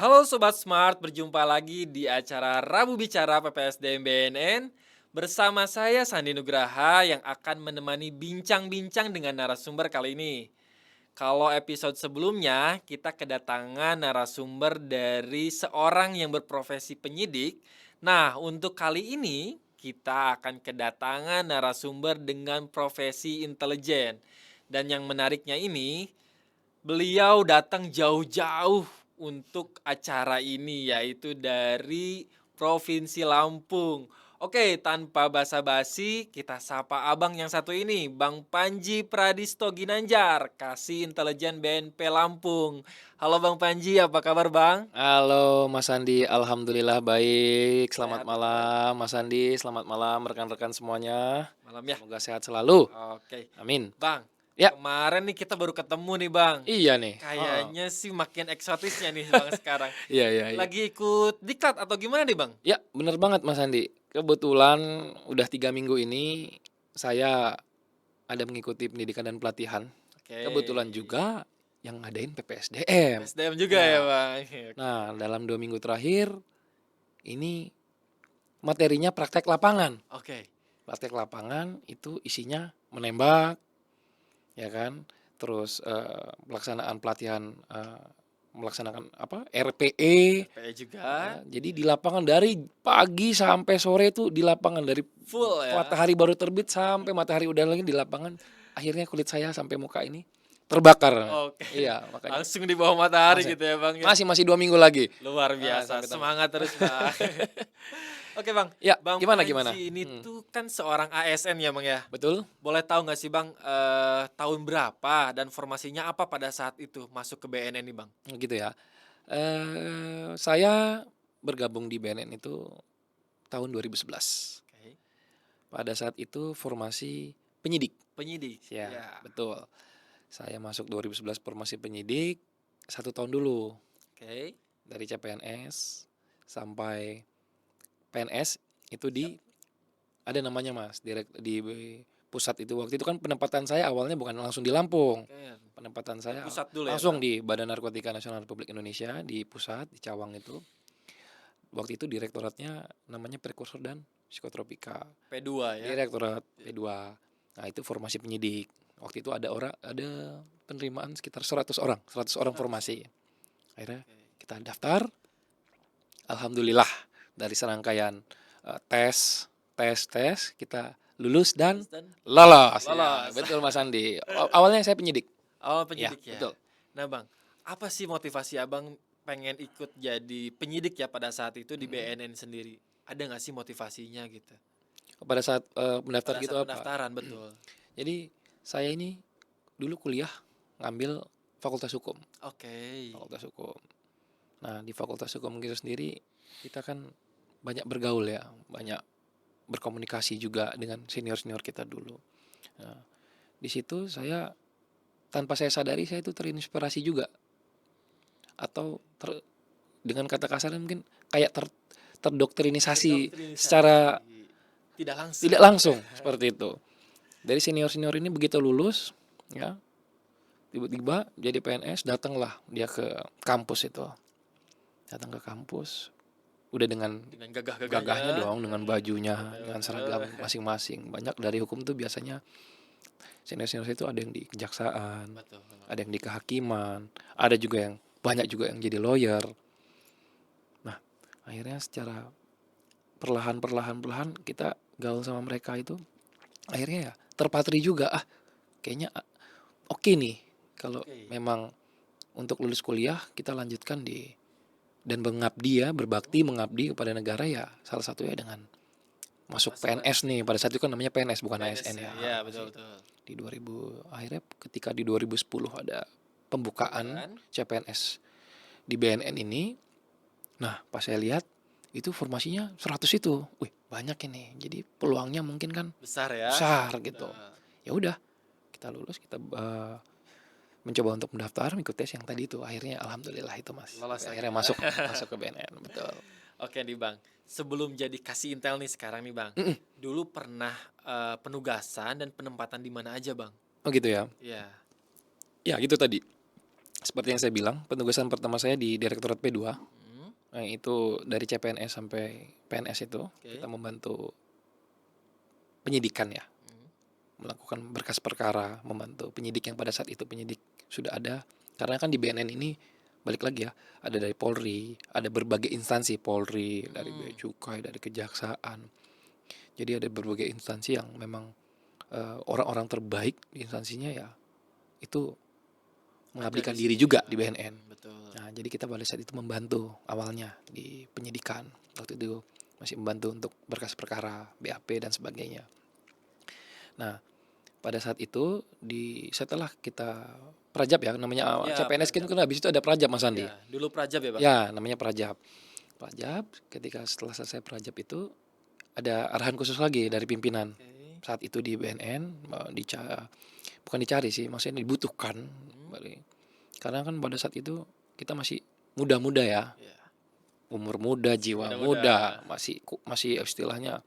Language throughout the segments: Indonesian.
Halo Sobat Smart, berjumpa lagi di acara Rabu Bicara PPSDM BNN. Bersama saya Sandi Nugraha yang akan menemani bincang-bincang dengan narasumber kali ini. Kalau episode sebelumnya kita kedatangan narasumber dari seorang yang berprofesi penyidik. Nah, untuk kali ini kita akan kedatangan narasumber dengan profesi intelijen. Dan yang menariknya ini, beliau datang jauh-jauh untuk acara ini, yaitu dari Provinsi Lampung. Oke, tanpa basa-basi, kita sapa abang yang satu ini, Bang Panji Pradisto Ginanjar, Kasih Intelijen BNP Lampung. Halo Bang Panji, apa kabar Bang? Halo Mas Andi, alhamdulillah baik. Selamat Sehat ya Bang? malam Mas Andi, selamat malam rekan-rekan semuanya. Malam ya? Semoga sehat selalu. Oke. Amin. Bang, Ya, kemarin nih kita baru ketemu nih Bang. iya nih. Oh, Kayaknya sih makin eksotisnya nih Bang sekarang. iya iya iya. Lagi ikut diklat atau gimana nih Bang? Ya, bener banget Mas Andi. Kebetulan udah 3 minggu ini saya ada mengikuti pendidikan dan pelatihan. Oke. Kebetulan juga yang ngadain PPSDM. PSDM juga ya Ya. Bang. Nah, dalam 2 minggu terakhir ini materinya praktek lapangan. Oke. Praktek lapangan itu isinya menembak, ya kan, terus pelaksanaan pelatihan, melaksanakan apa, RPE, PE juga jadi di lapangan dari pagi sampai sore itu di lapangan, dari full ya. matahari baru terbit sampai matahari udah lagi di lapangan. Akhirnya kulit saya sampai muka ini terbakar. Oke. Iya, makanya Langsung di bawah matahari masih gitu ya Bang ya. masih 2 minggu lagi. Luar biasa. Sampai Semangat terus Bang. Oke Bang. Ya, Bang gimana? Panji ini tuh kan seorang ASN ya Bang ya. Betul? Boleh tahu nggak sih Bang tahun berapa dan formasinya apa pada saat itu masuk ke BNN nih Bang? Gitu ya. Saya bergabung di BNN itu tahun 2011. Oke. Pada saat itu formasi penyidik. Penyidik. Ya, Ya. betul. Saya masuk 2011 formasi penyidik 1 tahun dulu. Oke. Dari CPNS sampai PNS itu di ada namanya Mas, di pusat itu. Waktu itu kan penempatan saya awalnya bukan langsung di Lampung. Oke. Penempatan Di saya pusat dulu ya langsung Bang. di Badan Narkotika Nasional Republik Indonesia di pusat di Cawang itu. Waktu itu direktoratnya namanya Prekursor dan Psikotropika. P2 ya. Direktorat P2. Nah, itu formasi penyidik. Waktu itu ada penerimaan sekitar 100 orang, 100 orang formasi. Akhirnya kita daftar. Alhamdulillah dari serangkaian tes kita lulus dan Dan lolos. Ya, lolos. betul Mas Andi. Awalnya saya penyidik. Oh, Ya, penyidik ya. betul. Nah, Bang, apa sih motivasi Abang pengen ikut jadi penyidik ya pada saat itu di BNN sendiri? Ada nggak sih motivasinya gitu? Pada saat mendaftar Pada gitu saat apa? pendaftaran, betul. Jadi saya ini dulu kuliah ngambil Fakultas Hukum. Oke. Fakultas Hukum. Nah, di Fakultas Hukum itu sendiri kita kan banyak bergaul ya, banyak berkomunikasi juga dengan senior-senior kita dulu. Nah, di situ saya tanpa saya sadari saya itu terinspirasi juga, atau dengan kata kasarnya mungkin kayak terdoktrinisasi secara Tidak langsung. tidak langsung seperti itu. Dari senior-senior ini begitu lulus, ya tiba-tiba jadi PNS, datanglah dia ke kampus itu. Datang ke kampus, udah dengan gagahnya gagahnya dong, dengan bajunya, Betul. dengan seragam masing-masing. Banyak dari hukum tuh biasanya senior-senior itu ada yang di kejaksaan, Betul. ada yang di kehakiman, ada juga yang banyak juga yang jadi lawyer. Nah, akhirnya secara perlahan kita gaul sama mereka itu, akhirnya ya terpatri juga, kayaknya oke nih kalau memang untuk lulus kuliah kita lanjutkan dan berbakti mengabdi kepada negara, ya salah satunya dengan masuk PNS nih. Pada saat itu kan namanya PNS bukan ASN ya. Iya, betul. Di 2000 akhirnya ketika di 2010 ada pembukaan CPNS di BNN ini. Nah, pas saya lihat itu formasinya 100 itu. Wih, banyak ini. Jadi peluangnya mungkin kan Besar ya. besar gitu. Ya udah, kita lulus, kita mencoba untuk mendaftar, ikut tes yang tadi itu. Akhirnya alhamdulillah itu Mas. Lolos Akhirnya masuk ke BNN, betul. Oke nih Bang, sebelum jadi kasih intel nih sekarang nih Bang, dulu pernah penugasan dan penempatan di mana aja Bang? Oh gitu ya. Iya. Ya gitu tadi. seperti yang saya bilang, penugasan pertama saya di Direktorat P2, Hmm, itu dari CPNS sampai PNS itu kita oke. membantu penyidikan ya, Hmm, melakukan berkas perkara, membantu penyidik yang pada saat itu penyidik sudah ada. Karena kan di BNN ini balik lagi ya, ada dari Polri, ada berbagai instansi Polri, dari Bea hmm, Cukai, dari Kejaksaan. Jadi ada berbagai instansi yang memang orang-orang terbaik di instansinya ya itu ada mengabdikan di diri situ juga ya. di BNN. Betul. Nah, jadi kita pada saat itu membantu awalnya di penyidikan. Waktu itu masih membantu untuk berkas perkara, BAP dan sebagainya. Nah, pada saat itu setelah kita prajab ya namanya Ya, CPNS kan Prajab. habis itu ada prajab Mas Andi. Ya, dulu Prajab ya, Bang? Ya, namanya prajab. Prajab ketika setelah selesai prajab itu ada arahan khusus lagi dari pimpinan. Oke. Saat itu di BNN bukan dicari sih, maksudnya dibutuhkan. Hmm, Karena kan pada saat itu kita masih muda-muda ya, ya, umur muda, masih jiwa muda-muda. muda, masih istilahnya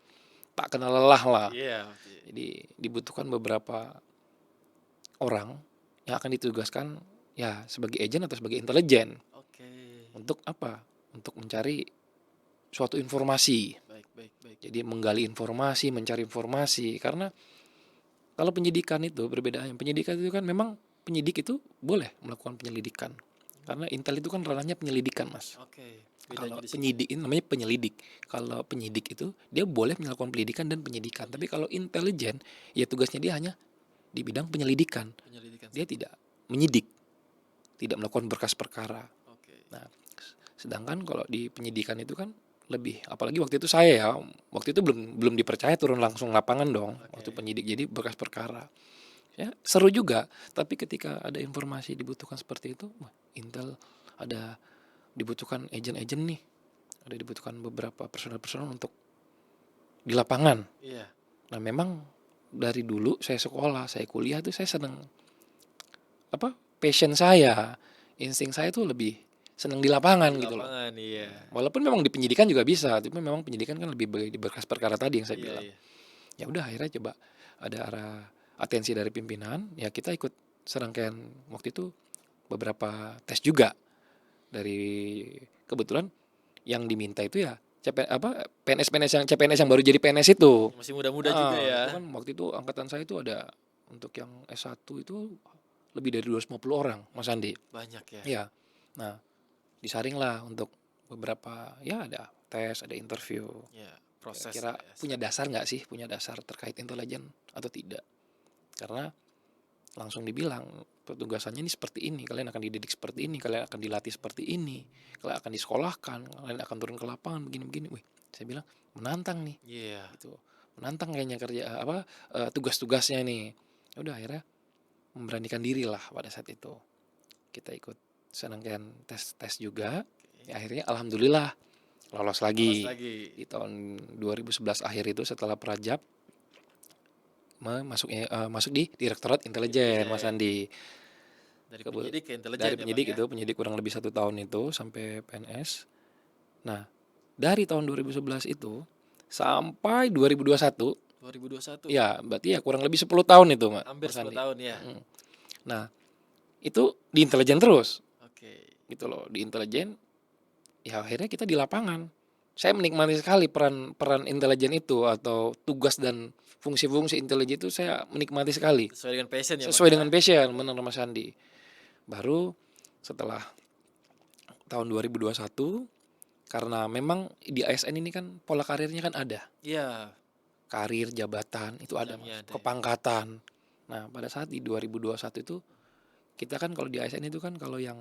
tak kenal lelah lah. Iya. Jadi dibutuhkan beberapa orang yang akan ditugaskan ya sebagai agent atau sebagai intelijen. Oke. Untuk apa? Untuk mencari suatu informasi. Baik, baik, baik. Jadi menggali informasi, mencari informasi. Karena kalau penyidikan itu berbeda. Penyidikan itu kan memang penyidik itu boleh melakukan penyelidikan. Karena intel itu kan ranahnya penyelidikan, Mas. Oke. Bedanya Kalau di situ. penyidik ini namanya penyelidik. Kalau penyidik itu dia boleh melakukan penyidikan dan penyidikan. Tapi kalau intelijen, ya tugasnya dia hanya di bidang penyelidikan. Penyelidikan Dia saja. tidak menyidik, tidak melakukan berkas perkara. Oke. Nah, sedangkan kalau di penyidikan itu kan lebih, apalagi waktu itu saya ya, waktu itu belum belum dipercaya turun langsung lapangan dong, waktu Oke. penyidik jadi berkas perkara. Ya, seru juga, tapi ketika ada informasi dibutuhkan seperti itu, wah, Intel ada dibutuhkan agent-agent nih, ada dibutuhkan beberapa personal-personal untuk di lapangan. Iya. Nah, memang dari dulu saya sekolah, saya kuliah tuh saya seneng passion saya, insting saya tuh lebih seneng di lapangan Di gitu loh. lapangan, iya. Walaupun memang di penyidikan juga bisa, tapi memang penyidikan kan lebih di berkas perkara tadi yang saya Iya, bilang. iya. Ya udah akhirnya coba ada atensi dari pimpinan, ya kita ikut serangkaian waktu itu beberapa tes juga dari kebetulan yang diminta itu ya PNS yang baru jadi PNS itu. Masih muda-muda juga Itu ya. kan waktu itu angkatan saya itu ada untuk yang S1 itu lebih dari 250 orang, Mas Andi. Banyak ya. Iya. Nah, disaring lah untuk beberapa ya ada tes, ada interview. Ya, proses Kira lah ya. punya dasar nggak sih, punya dasar terkait intelijen atau tidak? Karena langsung dibilang petugasannya ini seperti ini, kalian akan dididik seperti ini, kalian akan dilatih seperti ini, kalian akan disekolahkan, kalian akan turun ke lapangan begini-begini. Wih, saya bilang menantang nih, Iya. gitu. Menantang kayaknya kerja tugas-tugasnya nih. Ya udah akhirnya memberanikan diri lah pada saat itu. Kita ikut serangkaian tes-tes juga. Oke. Ya, akhirnya alhamdulillah lolos Lolos lagi lagi. di tahun 2011 akhir itu setelah prajab masuk di Direktorat Intelijen, Mas Intelijen. Andi. Dari penyidik ke Dari intelijen ya, Bang penyidik ya. itu penyidik kurang lebih 1 tahun itu sampai PNS. Nah, dari tahun 2011 itu sampai 2021, 2021. ya berarti ya kurang lebih 10 tahun itu, Hampir Mas 10 Andi. tahun ya. Nah, itu di intelijen terus Oke. gitu loh. Di intelijen ya akhirnya kita di lapangan. Saya menikmati sekali peran peran intelijen itu atau tugas dan fungsi-fungsi intelijen itu saya menikmati sekali. Sesuai dengan passion ya, Bang Sesuai ya. dengan passion, benar Mas Andi. Baru setelah tahun 2021 karena memang di ASN ini kan pola karirnya kan ada. Iya, Karir, jabatan itu ada, jenjangnya Mas. ada ya. Kepangkatan. Nah, pada saat di 2021 itu kita kan kalau di ASN itu kan kalau yang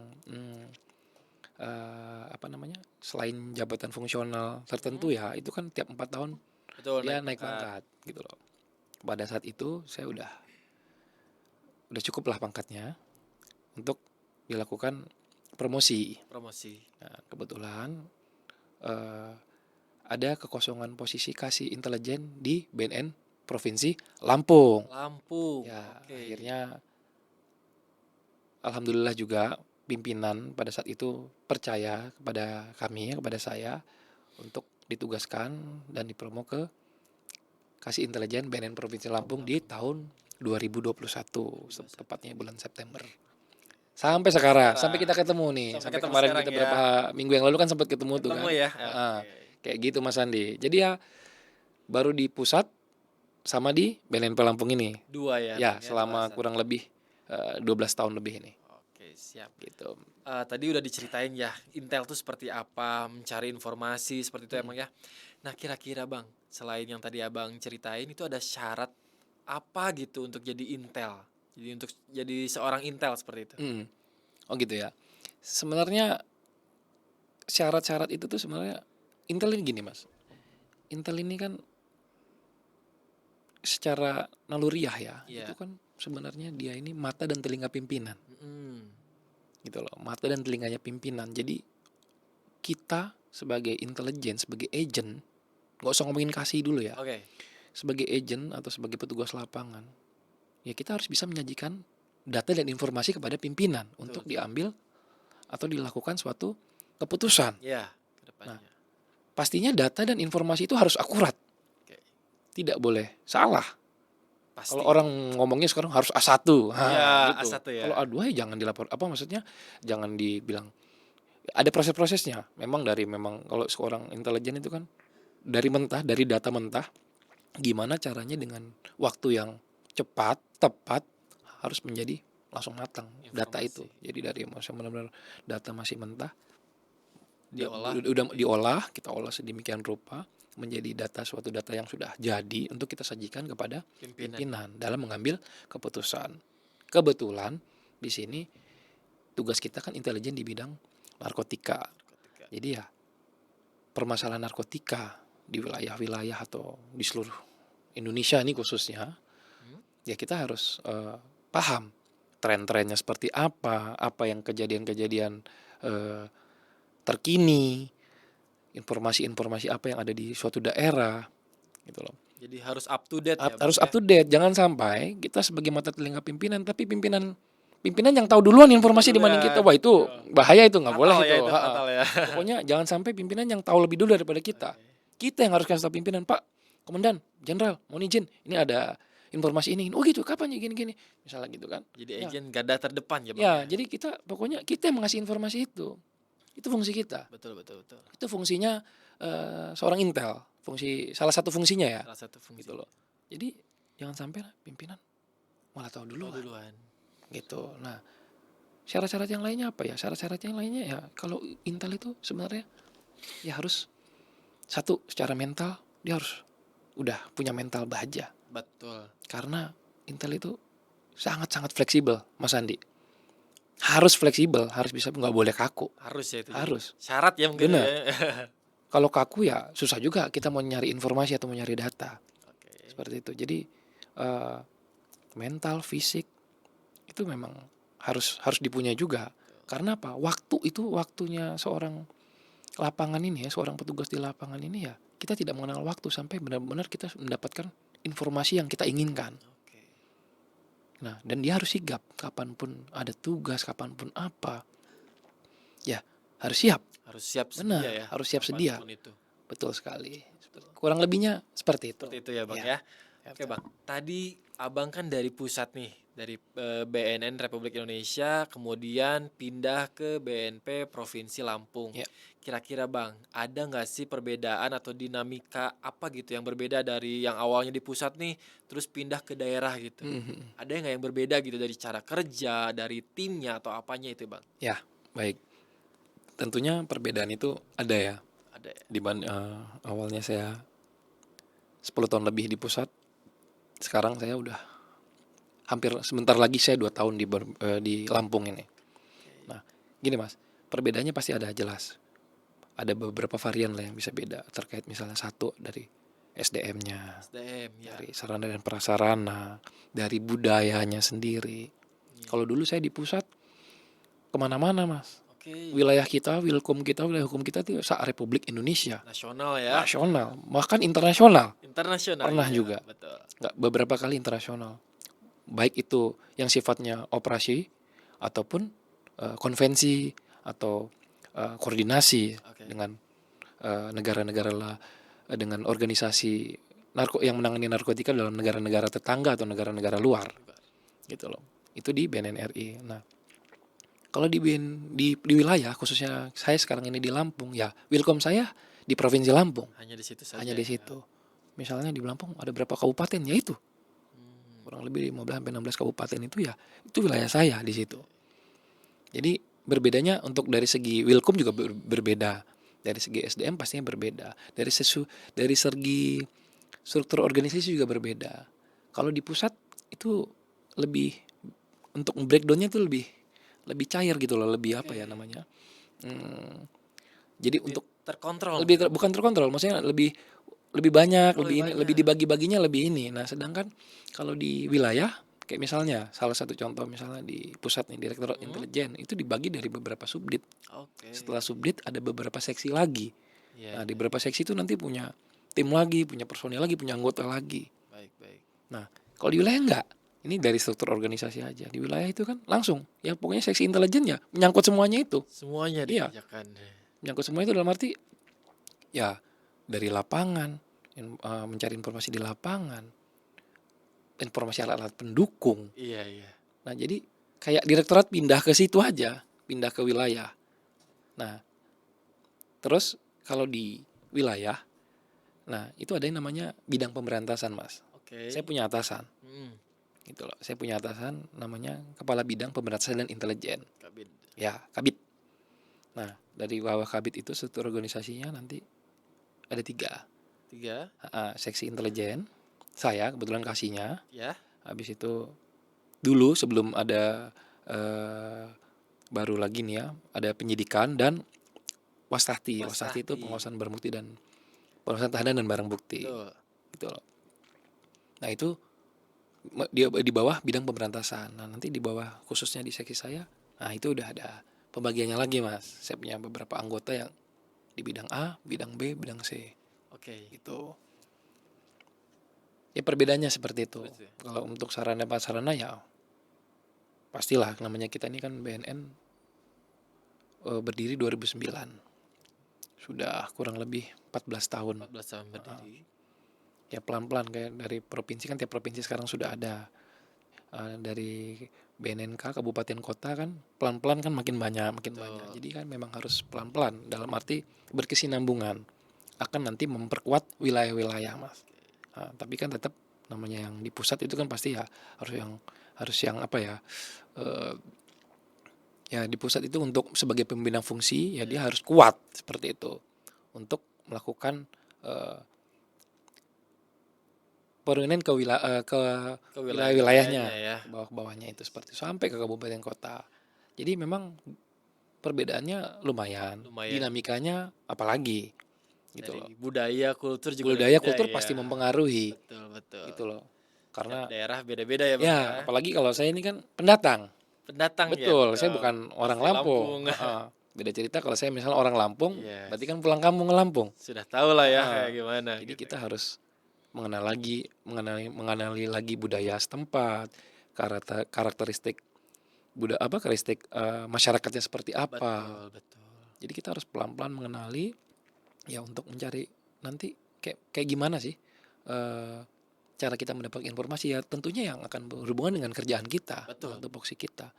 selain jabatan fungsional tertentu Hmm, ya, itu kan tiap 4 tahun betul, dia naik naik pangkat. pangkat gitu loh. Pada saat itu saya udah cukup lah pangkatnya untuk dilakukan promosi. Promosi. Nah, kebetulan eh, ada kekosongan posisi kasih intelijen di BNN Provinsi Lampung. Lampung. Ya, Oke. akhirnya alhamdulillah juga pimpinan pada saat itu percaya kepada kami, kepada saya untuk ditugaskan dan dipromo ke kasih intelijen BNN Provinsi Lampung di tahun 2021, tepatnya bulan September. Sampai sekarang, sampai kita Sekarang. ketemu nih, Sampai sampai ketemu kemarin sekarang kita ya. berapa minggu yang lalu kan sempat ketemu tuh Ketemu kan. ya. Heeh, Oke. kayak gitu Mas Andi. Jadi ya baru di pusat sama di BNNP Lampung ini. 2 ya Ya, Bang ya, 2 selama satu. kurang lebih 12 tahun lebih ini. Oke, siap. Gitu. Tadi udah diceritain ya, Intel tuh seperti apa, mencari informasi seperti itu emang ya. Nah, kira-kira Bang, selain yang tadi Abang ceritain itu ada syarat apa gitu untuk jadi Intel? Jadi untuk jadi seorang Intel seperti itu. Mm. Oh gitu ya. Sebenarnya syarat-syarat itu tuh sebenarnya Intel ini gini Mas. Intel ini kan secara naluriah ya, itu Iya. kan sebenarnya dia ini mata dan telinga pimpinan. Mm. Gitu loh, mata dan telinganya pimpinan. Jadi kita sebagai intelijen, sebagai agent, nggak usah ngomongin kasih dulu ya. Oke. Sebagai agent atau sebagai petugas lapangan, ya kita harus bisa menyajikan data dan informasi kepada pimpinan untuk Betul. diambil atau dilakukan suatu keputusan. Ya, ke Nah, depannya. pastinya data dan informasi itu harus akurat, Oke. tidak boleh salah. Pasti. Kalau orang ngomongnya sekarang harus A1, Ya, gitu. A1 ya. Kalau A2 ya jangan dilapor, apa maksudnya? Jangan dibilang. Ada proses-prosesnya. Memang kalau seorang intelijen itu kan dari data mentah, gimana caranya dengan waktu yang cepat, tepat, harus menjadi langsung matang data Informasi. itu. Jadi dari benar-benar data masih mentah, Diolah. udah diolah, kita olah sedemikian rupa menjadi suatu data yang sudah jadi untuk kita sajikan kepada pimpinan dalam mengambil keputusan. Kebetulan di sini tugas kita kan intelijen di bidang narkotika. Jadi ya permasalahan narkotika di wilayah-wilayah atau di seluruh Indonesia ini khususnya, ya kita harus paham tren-trennya seperti apa yang kejadian-kejadian terkini, informasi-informasi apa yang ada di suatu daerah, gitu loh. Jadi harus up to date ya, Bang Harus up ya. to date, jangan sampai kita sebagai mata telinga pimpinan, tapi pimpinan yang tahu duluan informasi dibanding kita. Wah itu bahaya, itu nggak boleh Fatal ya itu. itu, fatal ya. Pokoknya jangan sampai pimpinan yang tahu lebih dulu daripada kita. Kita yang harus kasih tahu pimpinan, Pak, Komandan, Jenderal, mohon izin, ini ada informasi ini. Oh gitu, kapan ya gini-gini? Misalnya gitu kan. Jadi Ya, agent garda terdepan ya, Bang ya, ya. jadi pokoknya kita yang mengasih informasi itu. Itu fungsi kita. Betul. Itu fungsinya seorang intel. Salah satu fungsinya ya. Salah satu fungsi. Gitu loh. Jadi jangan sampai pimpinan malah tahu duluan. Gitu. Nah, syarat-syarat yang lainnya apa ya? Syarat-syarat yang lainnya ya kalau intel itu sebenarnya ya harus satu, secara mental dia harus udah punya mental baja. Betul. Karena intel itu sangat-sangat fleksibel, Mas Andi. Harus fleksibel, harus bisa, nggak boleh kaku. Harus ya itu. Harus. Syarat ya mungkin Benar. ya. Kalau kaku ya susah juga kita mau nyari informasi atau mau nyari data. Oke. Seperti itu. Jadi mental, fisik itu memang harus dipunya juga. Karena apa? Waktunya seorang lapangan ini ya, seorang petugas di lapangan ini ya, kita tidak mengenal waktu sampai benar-benar kita mendapatkan informasi yang kita inginkan. Oke. Nah, dan dia harus sigap kapanpun ada tugas, kapanpun apa. Ya, harus siap. Harus siap Benar, sedia ya. harus siap sedia. Kapanpun itu. Betul sekali. Kurang lebihnya seperti itu. Seperti itu ya, Bang Ya. ya. Oke, Bang. Tadi Abang kan dari pusat nih, dari BNN Republik Indonesia, kemudian pindah ke BNP Provinsi Lampung. Ya. Kira-kira Bang, ada nggak sih perbedaan atau dinamika apa gitu yang berbeda dari yang awalnya di pusat nih, terus pindah ke daerah gitu? Mhm. Ada nggak yang berbeda gitu dari cara kerja, dari timnya atau apanya itu Bang? Ya, baik. Tentunya perbedaan itu ada ya. Ada ya? Awalnya saya 10 tahun lebih di pusat. Sekarang saya udah hampir, sebentar lagi saya 2 tahun di Lampung ini. Nah, gini Mas, perbedaannya pasti ada jelas. Ada beberapa varian lah yang bisa beda terkait misalnya satu dari SDM-nya, SDM ya. dari sarana dan prasarana, dari budayanya sendiri. Kalau dulu saya di pusat kemana-mana Mas. Oke. Wilayah kita, wilayah hukum kita itu Republik Indonesia. Nasional ya. Nasional, bahkan internasional. Internasional. Pernah iya, juga. Betul. Beberapa kali internasional. Baik itu yang sifatnya operasi ataupun konvensi atau koordinasi dengan negara-negara dengan organisasi yang menangani narkotika dalam negara-negara tetangga atau negara-negara luar. Gitu loh. Itu di BNN RI. Nah, Kalau di wilayah khususnya saya sekarang ini di Lampung, ya Wilkom saya di Provinsi Lampung, Hanya di situ saja hanya di ya. situ. Misalnya di Lampung ada berapa kabupaten, ya itu Hmm, kurang lebih 15 sampai 16 kabupaten itu wilayah saya di situ. Jadi berbedanya untuk dari segi Wilkom juga berbeda. Dari segi SDM pastinya berbeda. Dari segi struktur organisasi juga berbeda. Kalau di pusat itu lebih untuk breakdownnya itu lebih lebih cair gitu loh, lebih apa ya oke. namanya? Hmm, jadi Lebih untuk terkontrol lebih mungkin. bukan terkontrol, maksudnya lebih lebih banyak, Oh, lebih lebih ini, lebih banyak. dibagi-baginya lebih ini. Nah, sedangkan kalau di wilayah kayak misalnya salah satu contoh misalnya di pusat nih Direktorat Hmm, Intelijen itu dibagi dari beberapa subdit. oke. Setelah subdit ada beberapa seksi lagi. Iya, Nah, di iya, beberapa iya. seksi itu nanti punya tim lagi, punya personil lagi, punya anggota lagi. Baik, baik. Nah, kalau di wilayah enggak. Ini dari struktur organisasi aja. Di wilayah itu kan langsung, ya pokoknya seksi intelijen ya menyangkut semuanya itu. Semuanya Iya, dikerjakan. menyangkut semua itu dalam arti ya dari lapangan, mencari informasi di lapangan, informasi alat-alat pendukung. Iya, iya. Nah, jadi kayak direktorat pindah ke situ aja, pindah ke wilayah. Nah, terus kalau di wilayah, nah itu ada yang namanya bidang pemberantasan, Mas. Saya Oke. punya atasan, Hmm, gitu loh. Saya punya atasan namanya Kepala Bidang Pemberantasan dan Intelijen. Kabin. Ya, Kabit. Nah, dari bawah Kabit itu struktur organisasinya nanti ada tiga. Tiga. Seksi intelijen, saya kebetulan kasihnya. Ya. Habis itu dulu sebelum ada eh, baru lagi nih ya, ada penyidikan dan Wastahti. Wastahti itu Wastahti. pengawasan barang bukti dan pengawasan tahanan dan barang bukti. Betul. Gitu loh. Nah, itu dia di bawah bidang pemberantasan. Nah, nanti di bawah khususnya di seksi saya, nah itu udah ada pembagiannya lagi, Mas. Saya punya beberapa anggota yang di bidang A, bidang B, bidang C. Oke. Gitu. Ya perbedaannya seperti itu. Seperti itu. Kalau untuk sarana prasarana ya pastilah namanya kita ini kan BNN berdiri 2009. Sudah kurang lebih 14 tahun. 14 tahun berdiri. Ya pelan-pelan kayak dari provinsi kan tiap provinsi sekarang sudah ada. Dari BNNK kabupaten kota kan pelan-pelan kan makin banyak, makin banyak. Betul. Jadi kan memang harus pelan-pelan dalam arti berkesinambungan. Akan nanti memperkuat wilayah-wilayah, Mas. Tapi kan tetap namanya yang di pusat itu kan pasti ya harus yang apa ya? eh, Ya di pusat itu untuk sebagai pembina fungsi ya dia Ya. harus kuat seperti itu untuk melakukan eh, perunian ke Ke wilayah-wilayahnya, wilayah-wilayahnya ya. ke bawah-bawahnya itu seperti itu, sampai ke kabupaten kota. Jadi memang perbedaannya lumayan, Lumayan. dinamikanya apalagi gitu loh. Dari budaya, kultur juga udah Budaya beda kultur ya. pasti mempengaruhi Betul, betul. gitu loh. Tiap Karena daerah beda-beda ya, Bang ya ya. apalagi kalau saya ini kan pendatang. Pendatang ya, Betul, saya betul. bukan orang Asli Lampung. Lampung. Beda cerita kalau saya misalnya orang Lampung, Yes. berarti kan pulang kampung ke Lampung. Sudah tahu lah ya Heeh. kayak gimana Jadi gitu kita kan. harus mengenali lagi budaya setempat, karakteristik karakteristik masyarakatnya seperti apa. Betul, betul. Jadi kita harus pelan-pelan mengenali ya untuk mencari nanti kayak gimana sih eh, cara kita mendapat informasi, ya tentunya yang akan berhubungan dengan kerjaan kita, dengan Betul. tupoksi kita.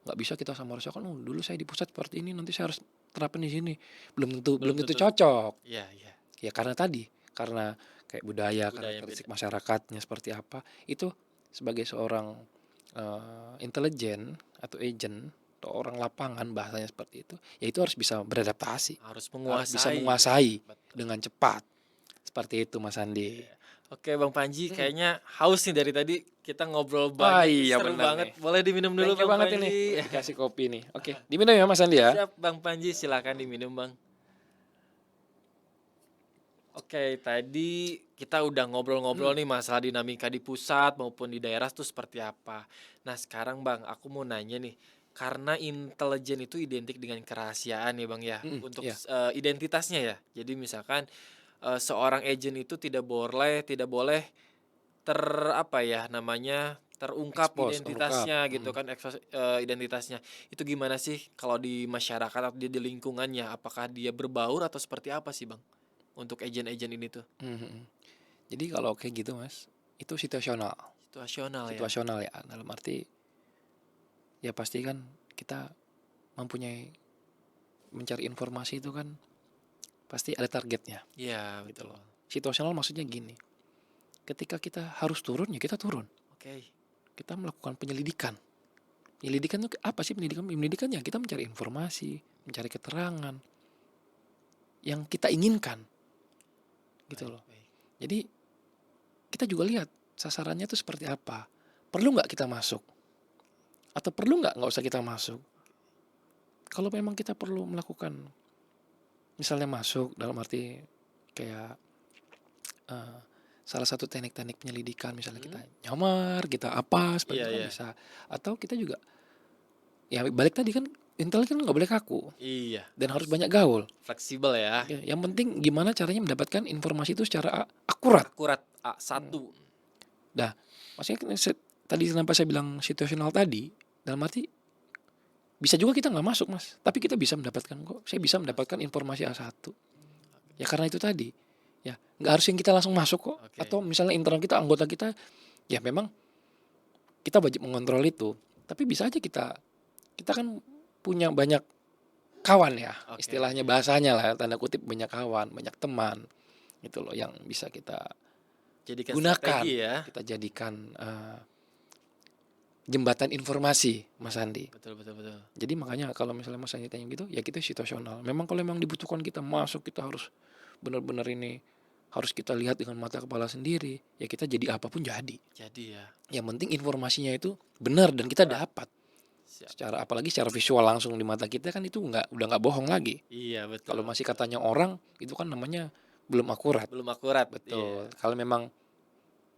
Nggak bisa kita sama-samakan, oh dulu saya di pusat seperti ini, nanti saya harus terapin di sini. Belum Belum tentu tentu. cocok. Iya, iya. Ya karena kayak budaya, Budaya beda. karakteristik masyarakatnya seperti apa, itu sebagai seorang intelijen atau agent atau orang lapangan bahasanya seperti itu harus bisa beradaptasi, Harus harus bisa menguasai ya. menguasai Betul. dengan cepat. Seperti itu, Mas Andi. Iya. Oke, Bang Panji, Mm. kayaknya haus nih dari tadi kita ngobrol Wah banyak nih, iya seru bener banget. nih. Boleh diminum dulu, Thank you Bang banget ini, Panji. udah dikasih kopi nih. Oke, diminum ya Mas Andi ya. Siap, Bang Panji, silakan diminum, Bang. Oke, tadi kita udah ngobrol-ngobrol nih masalah dinamika di pusat maupun di daerah tuh seperti apa. Nah, sekarang Bang, aku mau nanya nih, karena intelijen itu identik dengan kerahasiaan ya Bang ya, untuk Iya, identitasnya ya. Jadi misalkan seorang agent itu tidak boleh apa ya namanya, terungkap expose, terungkap. identitasnya gitu kan, identitasnya. Itu gimana sih kalau di masyarakat atau di lingkungannya? Apakah dia berbaur atau seperti apa sih Bang? Untuk agent-agent ini tuh, Mhm. Jadi kalau kayak gitu Mas, itu situasional. situasional ya? Situasional ya, dalam arti ya pasti kan kita mempunyai mencari informasi itu kan pasti ada targetnya Iya, gitu betul. loh. Situasional maksudnya gini, ketika kita harus turun ya kita turun, Oke. kita melakukan penyelidikan. Penyelidikan itu apa sih penyelidikan? Penyelidikan ya kita mencari informasi, mencari keterangan yang kita inginkan gitu Baik, loh. baik. Jadi kita juga lihat sasarannya itu seperti apa. Perlu nggak kita masuk? Atau perlu nggak usah kita masuk? Kalau memang kita perlu melakukan, misalnya masuk dalam arti kayak eh, salah satu teknik-teknik penyelidikan, misalnya kita nyamar, kita apa, seperti Iya, itu kan iya. bisa. Atau kita juga, ya balik tadi kan, intel kan nggak boleh kaku Iya, dan harus harus banyak gaul. fleksibel ya. Ya, yang penting gimana caranya mendapatkan informasi itu secara akurat. Akurat A1. Nah, maksudnya kan tadi kenapa saya bilang situasional tadi, dalam arti bisa juga kita nggak masuk mas, tapi kita bisa mendapatkan kok. Saya bisa mendapatkan informasi A1. Ya karena itu tadi, ya nggak harus yang kita langsung masuk kok. Oke. Atau misalnya internal kita, anggota kita, ya memang kita wajib mengontrol itu. Tapi bisa aja kita kan punya banyak kawan ya, Oke, istilahnya oke. bahasanya lah, tanda kutip banyak kawan, banyak teman, gitu loh yang bisa kita Jadikan gunakan, strategi ya. kita jadikan jembatan informasi, Mas Andi. Betul, betul, betul. Jadi makanya kalau misalnya Mas Andi tanya gitu, ya kita situasional. Memang kalau memang dibutuhkan kita masuk, kita harus benar-benar ini harus kita lihat dengan mata kepala sendiri. Ya kita jadi apapun jadi. Jadi ya. Yang penting informasinya itu benar dan kita dapat. Siap. Secara apalagi secara visual langsung di mata kita kan itu udah nggak bohong lagi. Iya, betul. Kalau masih katanya orang itu kan namanya belum akurat. Belum akurat. Betul. Iya. Kalau memang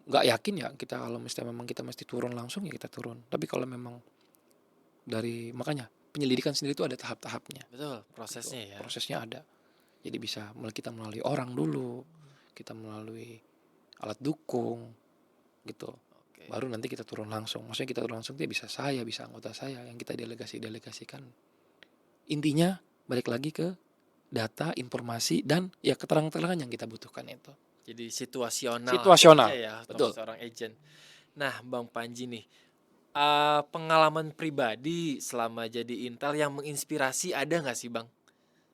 nggak yakin ya kita, kalau misalnya memang kita mesti turun langsung ya kita turun. Tapi kalau memang makanya penyelidikan sendiri itu ada tahap-tahapnya. Betul, prosesnya Gitu. ya. Prosesnya ada. Jadi bisa kita melalui orang dulu, kita melalui alat dukung gitu. Oke. Baru nanti kita turun langsung. Maksudnya kita turun langsung itu bisa saya, bisa anggota saya yang kita delegasikan. Intinya balik lagi ke data, informasi, dan ya keterangan-keterangan yang kita butuhkan itu. Jadi situasional Situasional, aja ya untuk betul. seorang agent. Nah, Bang Panji nih, pengalaman pribadi selama jadi Intel yang menginspirasi ada nggak sih Bang?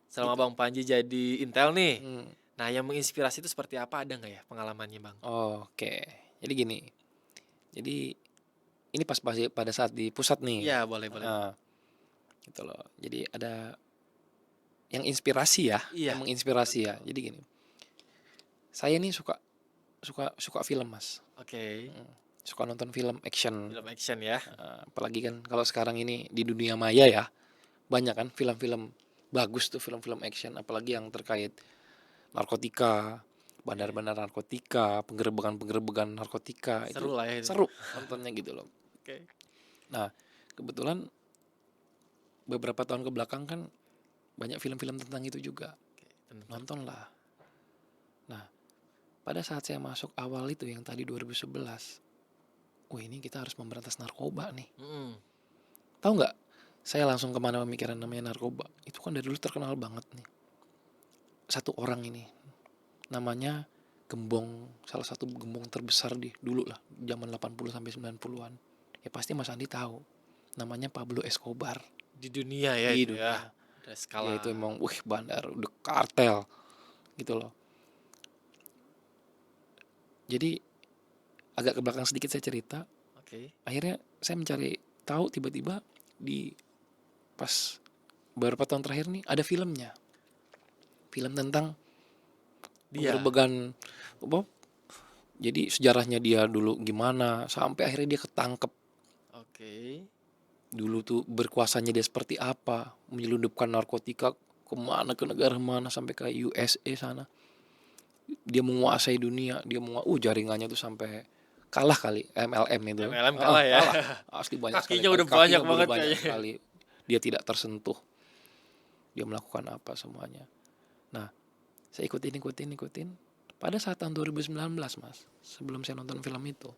Selama Gitu. Bang Panji jadi Intel nih, Hmm. nah yang menginspirasi itu seperti apa, ada nggak ya pengalamannya Bang? Oke, jadi gini. Jadi ini pas pada saat di pusat nih. Iya, boleh, boleh. Gitu loh. Jadi ada yang inspirasi ya, Iya, yang menginspirasi ya. betul. Jadi gini. Saya nih suka film, Mas. Oke, Suka nonton film action. film action ya. Apalagi kan kalau sekarang ini di dunia maya ya, banyak kan film-film bagus tuh, film-film action, apalagi yang terkait narkotika, bandar-bandar narkotika, penggerebekan narkotika. Seru Itu lah ya itu. seru nontonnya gitu loh. Oke. Nah, kebetulan beberapa tahun ke belakang kan banyak film-film tentang itu juga. Nonton lah. Nah, pada saat saya masuk awal itu yang tadi 2011, ini kita harus memberantas narkoba nih. Tahu nggak? Saya langsung kemana pemikiran namanya narkoba. Itu kan dari dulu terkenal banget nih. Satu orang ini, namanya gembong, salah satu gembong terbesar di dulu lah, zaman 80 sampai 90-an. Ya pasti Mas Andi tahu. Namanya Pablo Escobar. Di dunia ya Di itu dunia. ya. Ada skala. Ya itu emang bandar, udah kartel gitu loh. Jadi agak ke belakang sedikit saya cerita. Oke. Akhirnya saya mencari tahu, tiba-tiba di pas beberapa tahun terakhir nih ada filmnya. Film tentang Dia. penggerbegan apa? Jadi sejarahnya dia dulu gimana sampai akhirnya dia ketangkep. Oke. Dulu tuh berkuasanya dia seperti apa, menyelundupkan narkotika kemana, ke negara mana, sampai ke USA sana. Dia menguasai dunia, dia jaringannya tuh sampai kalah kali MLM itu. MLM kalah ya. Kalah. Asli banyak sekali. Kakinya udah banyak banget kayaknya. Sekali. Dia tidak tersentuh. Dia melakukan apa semuanya. Nah, saya ikutin. Pada saat tahun 2019, Mas, sebelum saya nonton film itu,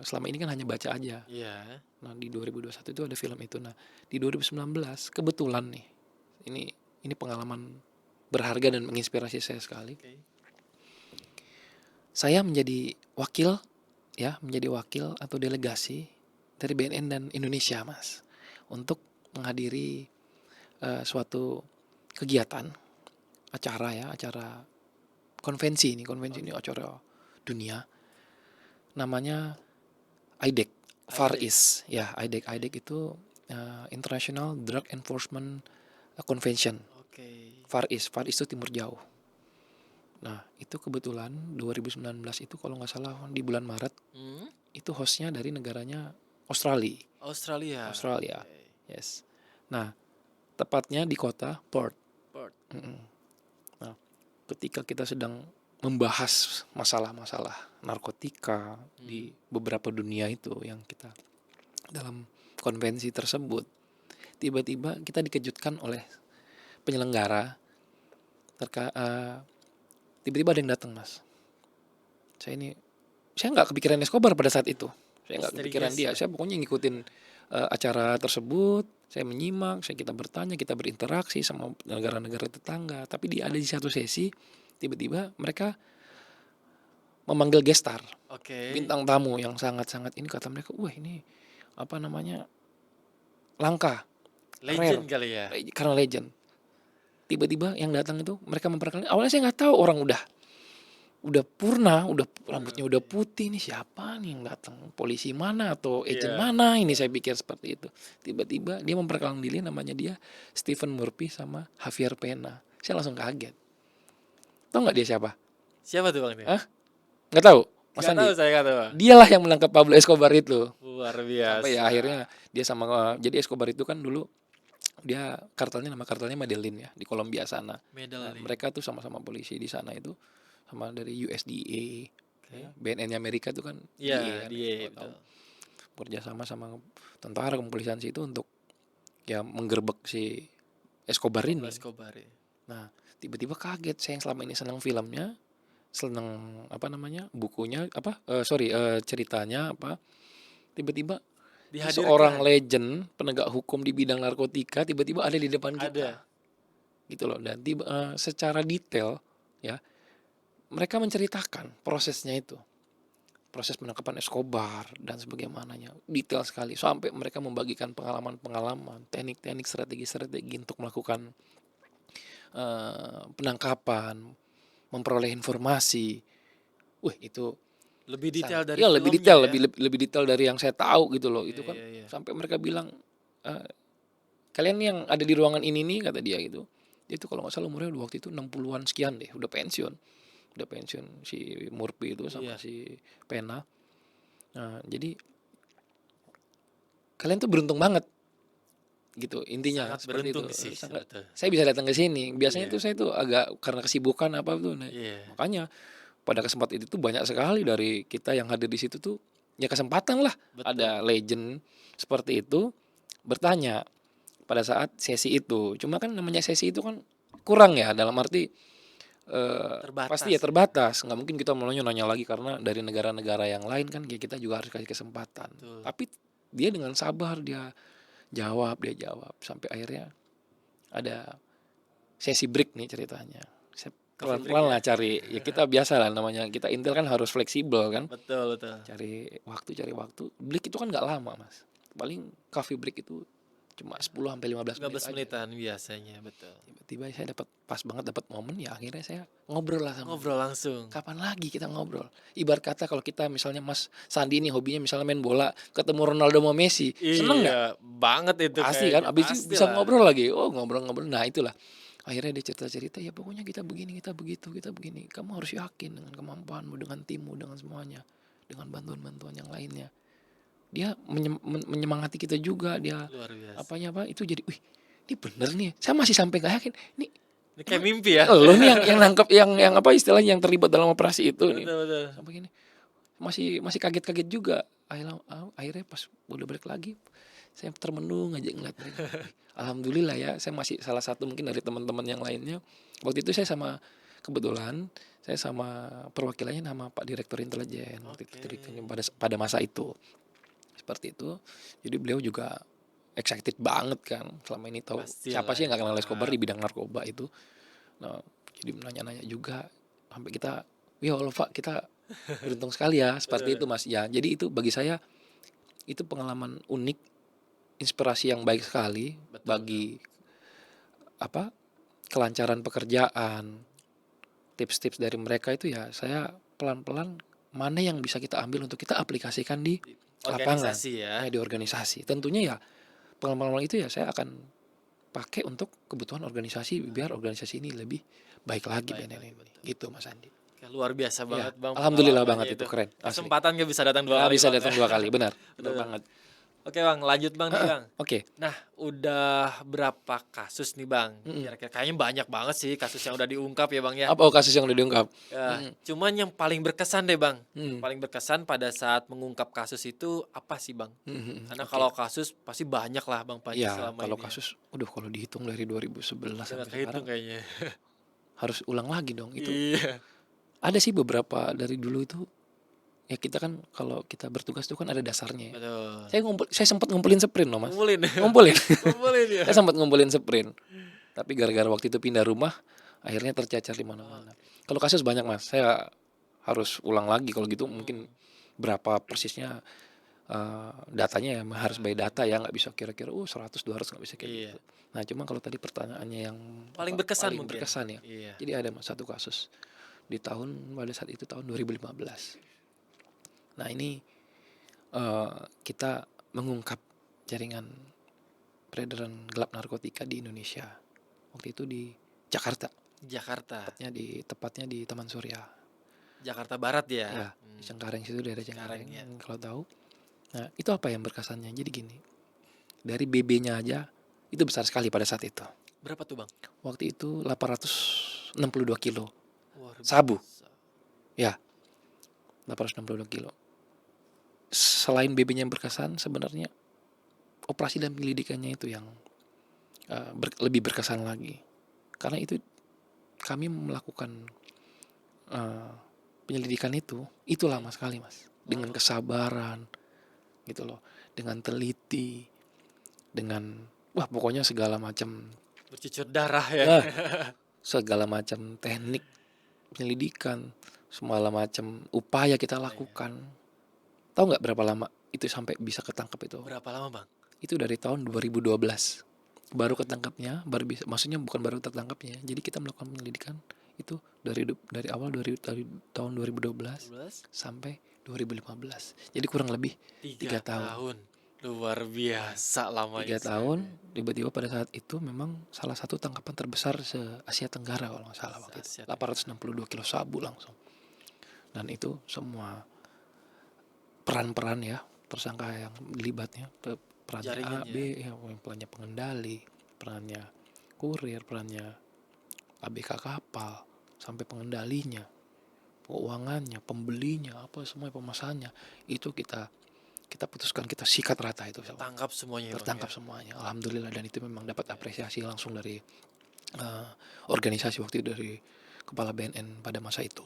selama ini kan hanya baca aja. Iya. Nah, di 2021 itu ada film itu. Nah, di 2019 kebetulan nih, ini pengalaman berharga dan menginspirasi saya sekali. Oke. Saya menjadi wakil atau delegasi dari BNN dan Indonesia, Mas, untuk menghadiri suatu kegiatan, acara konvensi ini acara dunia, namanya IDEC, Far IDEC. East, ya IDEC itu International Drug Enforcement Convention, Oke. Far East itu timur jauh. Nah itu kebetulan 2019 itu kalau nggak salah di bulan Maret, Hmm? itu hostnya dari negaranya Australia, Australia. Oke. yes. Nah tepatnya di kota Perth. Perth. Nah, ketika kita sedang membahas masalah-masalah narkotika di beberapa dunia itu yang kita dalam konvensi tersebut, tiba-tiba kita dikejutkan oleh penyelenggara tiba-tiba ada yang datang, Mas. Saya nggak kepikiran Escobar pada saat itu. Saya nggak kepikiran Misterius dia. ya. Saya pokoknya ngikutin acara tersebut. Saya menyimak, kita bertanya, kita berinteraksi sama negara-negara tetangga. Tapi dia ada di satu sesi, tiba-tiba mereka memanggil gestar, Oke. bintang tamu yang sangat-sangat ini, kata mereka, wah ini apa namanya, langka, Legend rare, kali ya. karena legend. Tiba-tiba yang datang itu mereka memperkenalkan. Awalnya saya nggak tahu, orang udah purna, rambutnya udah putih, nih siapa nih yang datang, polisi mana atau agent Iya. mana ini, saya pikir seperti itu. Tiba-tiba dia memperkenalkan diri, namanya dia Stephen Murphy sama Javier Pena. Saya langsung kaget. Tahu nggak dia siapa? Siapa tuh Bang? Hah? Nggak tahu, Mas Nggak Andi? tahu, saya nggak tahu. Dialah yang menangkap Pablo Escobar itu. Luar Sampai ya biasa. akhirnya dia sama, jadi Escobar itu kan dulu dia nama kartelnya Medellin ya, di Kolombia sana. Nah, Medellin. mereka tuh sama-sama polisi di sana itu, sama dari USDA, Oke. BNN-nya Amerika itu kan Iya, DA kan, dia kalau tahu. betul. Kerjasama sama tentara kepolisian situ untuk ya menggerbek si Escobar ini. Pablo Escobar ya. Nah tiba-tiba kaget, saya yang selama ini senang filmnya, senang apa namanya bukunya, ceritanya apa, tiba-tiba seorang Dihadirkan. legend penegak hukum di bidang narkotika tiba-tiba ada di depan kita, Ada. gitu loh. Dan secara detail ya mereka menceritakan prosesnya itu, proses penangkapan Escobar dan sebagaimananya, detail sekali, sampai mereka membagikan pengalaman-pengalaman, teknik-teknik, strategi-strategi untuk melakukan penangkapan, memperoleh informasi. Wah itu Lebih detail dari ya lebih filmnya detail, ya. lebih detail dari yang saya tahu gitu loh. Iya, Itu kan iya, iya. sampai mereka bilang, kalian yang ada di ruangan ini nih, kata dia gitu. Dia itu kalau nggak salah umurnya waktu itu 60-an sekian deh, udah pensiun si Murphy itu sama Iya. si Pena. Nah, jadi kalian tuh beruntung banget gitu intinya, Sangat seperti itu. beruntung sih betul. Saya bisa datang ke sini. Biasanya Iya. tuh saya tuh agak karena kesibukan apa tuh. Nah, Iya. makanya pada kesempatan itu tuh banyak sekali dari kita yang hadir di situ tuh ya kesempatan lah, Betul. ada legend seperti itu bertanya pada saat sesi itu. Cuma kan namanya sesi itu kan kurang ya, dalam arti Terbatas. pasti ya terbatas, nggak mungkin kita mau nanya lagi karena dari negara-negara yang lain kan ya kita juga harus kasih kesempatan. Betul. Tapi dia dengan sabar dia jawab sampai akhirnya ada sesi break nih ceritanya. Saya Coffee pelan-pelan break lah ya. cari, ya kita biasa lah namanya kita Intel kan harus fleksibel kan, Betul, betul. cari waktu. Break itu kan nggak lama Mas, paling coffee break itu cuma 10 sampai 15 menit 15 aja. menitan biasanya, betul. Tiba-tiba saya pas banget dapat momen, ya akhirnya saya ngobrol lah sama Ngobrol langsung. kapan lagi kita ngobrol. Ibarat kata kalau kita misalnya Mas Sandi nih hobinya misalnya main bola, ketemu Ronaldo sama Messi, seneng nggak? Iya, banget itu Pasti kan, kayaknya. abis itu Pasti bisa lah. ngobrol lagi. Oh ngobrol-ngobrol, nah itulah. Akhirnya dia cerita-cerita, ya pokoknya kita begini, kita begitu, kita begini. Kamu harus yakin dengan kemampuanmu, dengan timmu, dengan semuanya, dengan bantuan-bantuan yang lainnya. Dia menyemangati kita juga, dia Luar biasa. apa itu jadi, wih ini bener nih. Saya masih sampai gak yakin, ini Ini kayak mimpi ya. lo nih yang nangkep, yang apa istilahnya, yang terlibat dalam operasi itu nih. Betul. Sampai gini, masih kaget-kaget juga. Akhirnya pas udah balik lagi, saya termenung aja ngeliat mereka. Alhamdulillah ya, saya masih salah satu mungkin dari teman-teman yang lainnya. Waktu itu saya kebetulan saya sama perwakilannya nama Pak Direktur Intelijen waktu itu, direkturnya pada masa itu. Seperti itu. Jadi beliau juga excited banget kan, selama ini tahu Pastilah siapa sih yang ya. gak kenal Escobar di bidang narkoba itu. Nah, jadi nanya-nanya juga sampai kita, ya Allah Pak, kita beruntung sekali ya seperti itu Mas. Ya, jadi itu bagi saya itu pengalaman unik inspirasi yang baik sekali Betul, betul. bagi apa kelancaran pekerjaan. Tips-tips dari mereka itu ya saya pelan-pelan mana yang bisa kita ambil untuk kita aplikasikan di Di lapangan, organisasi ya. di organisasi. Tentunya ya pengalaman itu ya saya akan pakai untuk kebutuhan organisasi biar organisasi ini lebih baik lagi Baik BNN lagi, ini. betul. Gitu Mas Andi. Oke, luar biasa Ya, banget Bang alhamdulillah pengalamannya banget itu itu. keren asli. Kesempatan gak bisa datang 2 Nggak kali bisa Bang ya. datang 2 kali, benar Betul. banget. Oke Bang, lanjut Bang nih Bang. Oke. Nah, udah berapa kasus nih Bang? Mm-mm. Kira-kira kayaknya banyak banget sih kasus yang udah diungkap ya Bang ya. Apa kasus yang udah diungkap? Ya, Mm-mm. cuman yang paling berkesan deh Bang. Yang Mm-mm. paling berkesan pada saat mengungkap kasus itu apa sih Bang? Mm-mm. Karena Oke. kalau kasus pasti banyak lah Bang Panji Iya, selama kalau ini ya. kasus, kalau dihitung dari 2011 Udah gak sampai kehitung sekarang kayaknya. harus ulang lagi dong. Itu Iya, ada sih beberapa dari dulu itu ya kita kan kalau kita bertugas itu kan ada dasarnya ya. betul. Saya sempat ngumpulin sprint loh Mas. Ngumpulin. Ngumpulin. Ngumpulin ya. Saya sempat ngumpulin sprint. Tapi gara-gara waktu itu pindah rumah, akhirnya tercecer di mana-mana. Kalau kasus banyak Mas, saya harus ulang lagi kalau gitu mungkin berapa persisnya datanya ya harus by data ya nggak bisa kira-kira 100 200 nggak bisa kayak Iya. gitu. Nah cuma kalau tadi pertanyaannya yang Paling apa, berkesan paling mungkin. berkesan ya. Iya. Jadi ada Mas satu kasus di pada saat itu tahun 2015. Nah ini kita mengungkap jaringan peredaran gelap narkotika di Indonesia. Waktu itu di Jakarta, Jakarta. tepatnya di Taman Surya. Jakarta Barat ya. Ya, di Cengkareng situ daerah Cengkareng, Cengkareng ya. kalau tahu. Nah, itu apa yang berkesannya? Jadi gini. Dari BB-nya aja itu besar sekali pada saat itu. Berapa tuh Bang? Waktu itu 862 kilo Luar sabu. biasa. Ya, 862 kilo. Selain BB-nya yang berkesan, sebenarnya operasi dan penyelidikannya itu yang lebih berkesan lagi. Karena itu kami melakukan penyelidikan itu lama sekali Mas. Dengan kesabaran gitu loh, dengan teliti, dengan pokoknya segala macam Bercucur darah ya. segala macam teknik penyelidikan, segala macam upaya kita lakukan. Tahu nggak berapa lama itu sampai bisa ketangkap itu? Berapa lama Bang? Itu dari tahun 2012 baru ketangkapnya, baru bisa, maksudnya bukan baru tertangkapnya. Jadi kita melakukan penyelidikan itu dari awal dari tahun 2012 sampai 2015. Jadi kurang lebih 3 tahun. Luar biasa lamanya. 3 tahun, tiba-tiba pada saat itu memang salah satu tangkapan terbesar se-Asia Tenggara kalau nggak salah waktu itu. 862 kilo sabu langsung. Dan itu semua peran-peran ya, tersangka yang dilibatnya, perannya A, B, ya, perannya pengendali, perannya kurir, perannya ABK kapal, sampai pengendalinya, keuangannya, pembelinya, apa semua pemasarannya, itu kita putuskan, kita sikat rata itu. Tertangkap semuanya. Tertangkap semuanya, alhamdulillah. Dan itu memang dapat apresiasi langsung dari organisasi waktu itu, dari kepala BNN pada masa itu.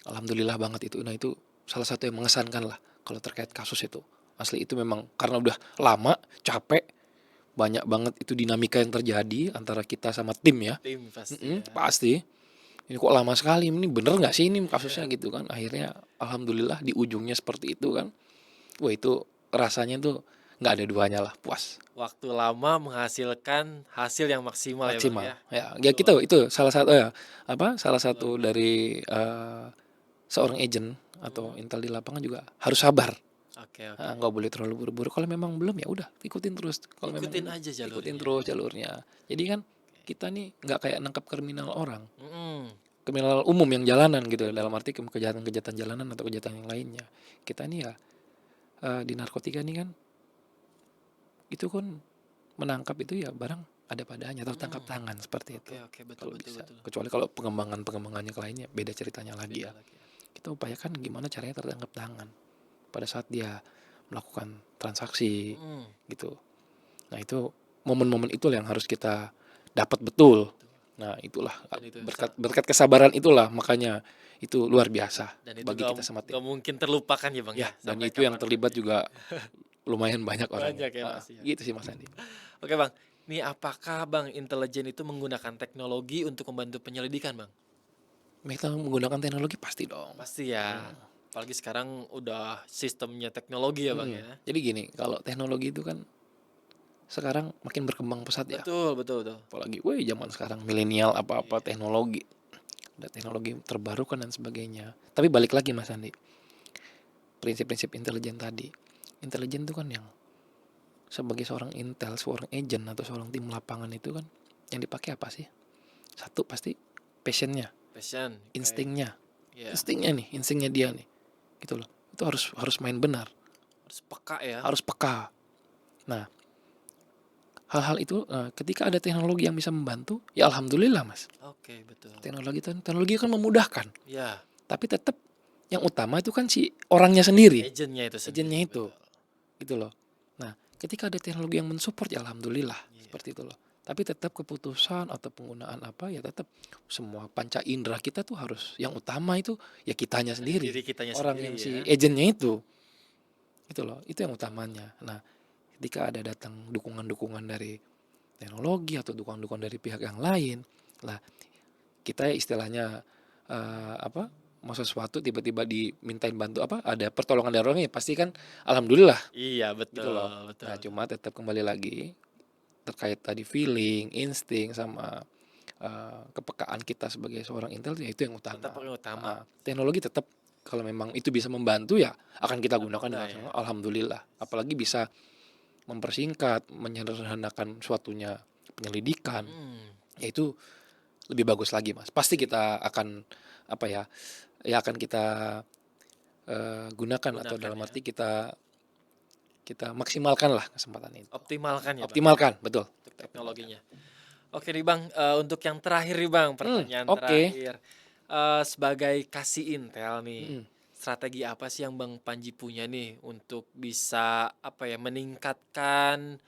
Alhamdulillah banget itu. Nah itu salah satu yang mengesankan lah kalau terkait kasus itu. Asli itu memang karena udah lama, capek, banyak banget itu dinamika yang terjadi antara kita sama tim ya. Tim pasti. Pasti. Ini kok lama sekali, ini bener nggak sih ini kasusnya gitu kan. Akhirnya alhamdulillah di ujungnya seperti itu kan. Wah itu rasanya tuh nggak ada duanya lah, puas. Waktu lama menghasilkan hasil yang maksimal. Ya Bang ya. Ya kita itu salah satu salah satu dari seorang agent atau intel di lapangan juga harus sabar. Oke. Nggak boleh terlalu buru-buru. Kalau memang belum ya udah ikutin terus. Kalau ikutin aja jalurnya. Ikutin terus jalurnya. Jadi kan kita nih nggak kayak nangkap kriminal orang. Kriminal umum yang jalanan gitu, dalam arti kejahatan-kejahatan jalanan atau kejahatan yang lainnya. Kita nih ya di narkotika nih kan itu kan menangkap itu ya barang ada padanya, tertangkap tangan seperti itu. Betul. Kecuali kalau pengembangannya ke lainnya beda ceritanya lagi ya. Kita upayakan gimana caranya tertangkap tangan pada saat dia melakukan transaksi gitu. Nah itu momen-momen itu yang harus kita dapat betul. Nah itulah berkat kesabaran itulah makanya itu luar biasa. Dan bagi kita sama tim. Gak mungkin terlupakan ya Bang ya. Dan itu yang terlibat juga lumayan banyak orang. Banyak ya Mas. Gitu sih Mas Andi. Oke Bang, nih apakah Bang intelijen itu menggunakan teknologi untuk membantu penyelidikan Bang? Mereka menggunakan teknologi pasti dong. Pasti ya. Apalagi sekarang udah sistemnya teknologi ya Bang ya. Jadi gini, kalau teknologi itu kan sekarang makin berkembang pesat ya. Betul, betul, betul. Apalagi, woi zaman sekarang milenial apa-apa Iya. teknologi, ada teknologi terbarukan dan sebagainya. Tapi balik lagi Mas Andi, prinsip-prinsip intelijen tadi. Intelijen itu kan yang sebagai seorang intel, seorang agent atau seorang tim lapangan itu kan yang dipakai apa sih? Satu pasti passionnya, Passion, kayak instingnya, ya instingnya dia nih, gitu loh. Itu harus main benar, harus peka ya. harus peka. Nah, hal-hal itu ketika ada teknologi yang bisa membantu, ya alhamdulillah Mas. Oke, betul. Teknologi kan memudahkan, Ya, tapi tetap yang utama itu kan si orangnya sendiri, agentnya itu sendiri. agentnya itu, Betul. gitu loh. Nah, ketika ada teknologi yang mensupport ya alhamdulillah, Iya. seperti itu loh. Tapi tetap keputusan atau penggunaan apa ya tetap semua panca indera kita tuh harus yang utama itu ya kitanya Dari sendiri, diri kitanya orang sendiri yang ya. si agentnya itu, gitu loh. Itu yang utamanya. Nah, ketika ada datang dukungan-dukungan dari teknologi atau dukungan-dukungan dari pihak yang lain, lah kita istilahnya apa mau sesuatu tiba-tiba dimintain bantu apa ada pertolongan dari orangnya pasti kan alhamdulillah Iya, gitu betul, loh. betul. Nah cuma tetap kembali lagi terkait tadi feeling, insting sama kepekaan kita sebagai seorang intel ya itu yang Tetap utama. yang utama. Teknologi tetap kalau memang itu bisa membantu ya akan kita gunakan Nah, dengan ya. sangat alhamdulillah. Apalagi bisa mempersingkat, menyederhanakan suatunya penyelidikan, ya itu lebih bagus lagi Mas. Pasti kita akan apa ya akan kita gunakan atau dalam ya. arti kita maksimalkan lah kesempatan itu. Optimalkan ya, Bang. Optimalkan, betul. Untuk teknologinya. Oke nih Bang, untuk yang terakhir nih Bang, pertanyaan Oke. terakhir. Sebagai kasih intel nih, Mm-mm. strategi apa sih yang Bang Panji punya nih untuk bisa apa ya meningkatkan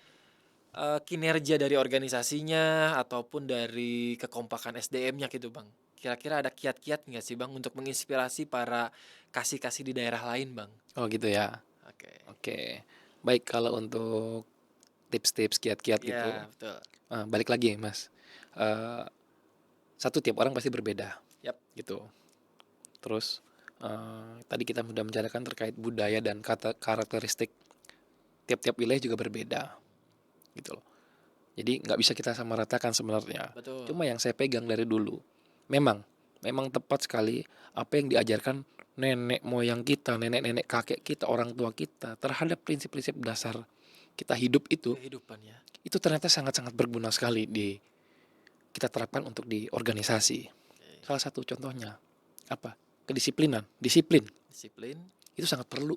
kinerja dari organisasinya ataupun dari kekompakan SDM-nya gitu Bang? Kira-kira ada kiat-kiat nggak sih Bang untuk menginspirasi para kasih-kasih di daerah lain Bang? Oh gitu ya. Oke. Oke. Baik kalau untuk tips-tips kiat-kiat gitu, Iya, betul. balik lagi Mas. Eh, Satu tiap orang pasti berbeda, Yap. gitu. Terus tadi kita sudah membicarakan terkait budaya dan kata karakteristik tiap-tiap wilayah juga berbeda, gitu loh. Jadi nggak bisa kita samaratakan sebenarnya. Betul. Cuma yang saya pegang dari dulu, memang tepat sekali apa yang diajarkan nenek moyang kita, nenek-nenek kakek kita, orang tua kita terhadap prinsip-prinsip dasar kita hidup Kehidupan ya. itu ternyata sangat-sangat berguna sekali kita terapkan untuk di organisasi. Oke. Salah satu contohnya apa? Kedisiplinan, disiplin Disiplin. itu sangat perlu.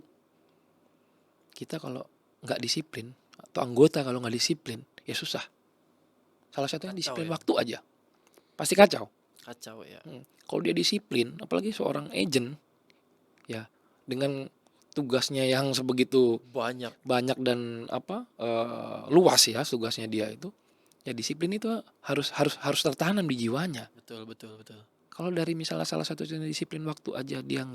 Kita kalau nggak disiplin atau anggota kalau nggak disiplin ya susah. Salah satunya Kacau disiplin ya. waktu aja pasti kacau. Kacau ya. Kalau dia disiplin, apalagi seorang agent ya dengan tugasnya yang sebegitu Banyak. banyak dan luas ya tugasnya dia itu, ya disiplin itu harus tertanam di jiwanya. Betul, betul, betul. Kalau dari misalnya salah satu disiplin waktu aja dia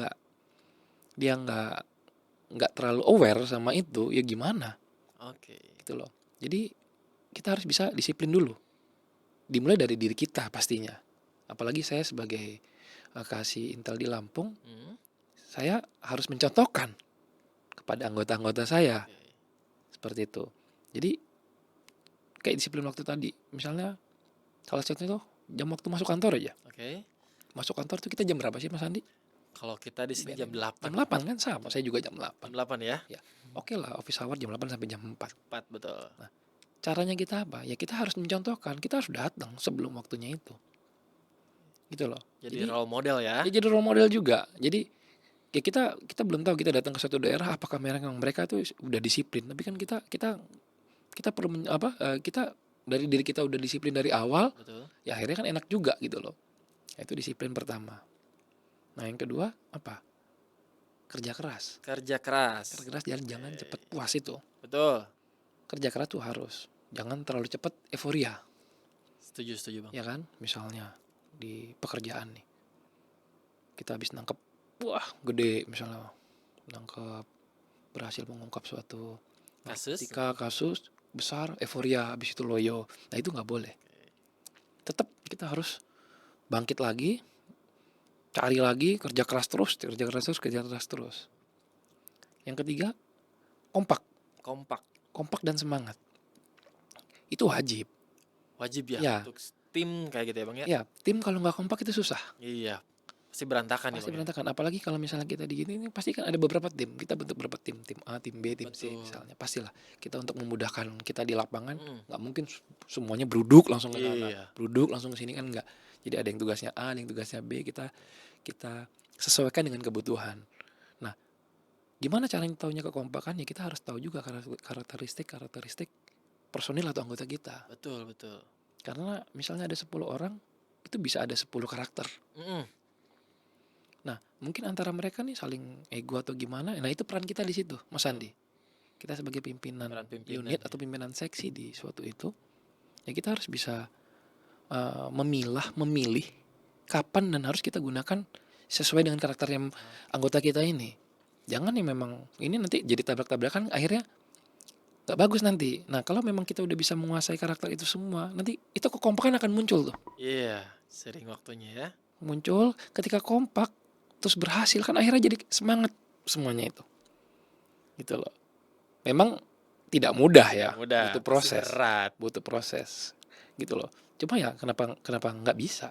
nggak terlalu aware sama itu, ya gimana? Oke. Gitu loh. Jadi kita harus bisa disiplin dulu. Dimulai dari diri kita pastinya. Apalagi saya sebagai kasih intel di Lampung, saya harus mencontohkan kepada anggota-anggota saya. Oke. Seperti itu. Jadi kayak disiplin waktu tadi. Misalnya salah satunya tuh jam waktu masuk kantor aja. Oke. Masuk kantor tuh kita jam berapa sih Mas Andi? Kalau kita di sini jam 8. Jam 8 kan sama, saya juga jam 8. Jam 8 ya? Ya. Oke lah, office hour jam 8 sampai jam 4. 4 betul. Nah, caranya kita apa? Ya kita harus mencontohkan, kita harus datang sebelum waktunya itu. Gitu loh. Jadi role model ya. Ya jadi role model juga. Jadi ya kita belum tahu kita datang ke suatu daerah apakah mereka tuh udah disiplin. Tapi kan kita perlu kita dari diri kita udah disiplin dari awal. Betul. Ya akhirnya kan enak juga gitu loh. Itu disiplin pertama. Nah yang kedua apa? Kerja keras. Kerja keras. Kerja keras jangan cepet puas itu. Betul. Kerja keras tuh harus. Jangan terlalu cepet euforia. Setuju Bang. Ya kan? Misalnya di pekerjaan nih. Kita habis nangkep, wah gede misalnya. Nangkep, berhasil mengungkap suatu kasus besar, euforia, habis itu loyo. Nah itu gak boleh. Tetap kita harus bangkit lagi, cari lagi, kerja keras terus. Yang ketiga, kompak dan semangat. itu wajib. Wajib ya Ya, untuk tim kayak gitu ya Bang ya? ya, tim kalau nggak kompak itu susah, Iya, pasti berantakan nih pasti Bang ya? berantakan. Apalagi kalau misalnya kita di gini ini pasti kan ada beberapa tim. Kita bentuk berapa tim, tim A, tim B, tim C Betul. misalnya. Pastilah kita untuk memudahkan kita di lapangan Mhm. nggak mungkin semuanya beruduk langsung ke sana, Iya, beruduk langsung ke sini kan nggak. Jadi ada yang tugasnya A, ada yang tugasnya B. Kita sesuaikan dengan kebutuhan. Nah, gimana caranya taunya kekompakan? Ya kita harus tahu juga karakteristik personil atau anggota kita. betul betul. Karena misalnya ada 10 orang, itu bisa ada 10 karakter. Mhm. Nah, mungkin antara mereka nih saling ego atau gimana. Nah, itu peran kita di situ, Mas Andi. Kita sebagai pimpinan Peran pimpinan unit ya. atau pimpinan seksi di suatu itu, ya kita harus bisa memilih kapan dan harus kita gunakan sesuai dengan karakter yang anggota kita ini. Jangan nih memang ini nanti jadi tabrak-tabrakan akhirnya nggak bagus nanti. Nah, kalau memang kita udah bisa menguasai karakter itu semua, nanti itu kekompakan akan muncul tuh. Iya, sering waktunya ya. Muncul ketika kompak terus berhasil kan akhirnya jadi semangat semuanya itu. Gitu loh. Memang tidak mudah ya, Mudah, butuh pasti proses, berat. gitu loh. Cuma ya kenapa nggak bisa?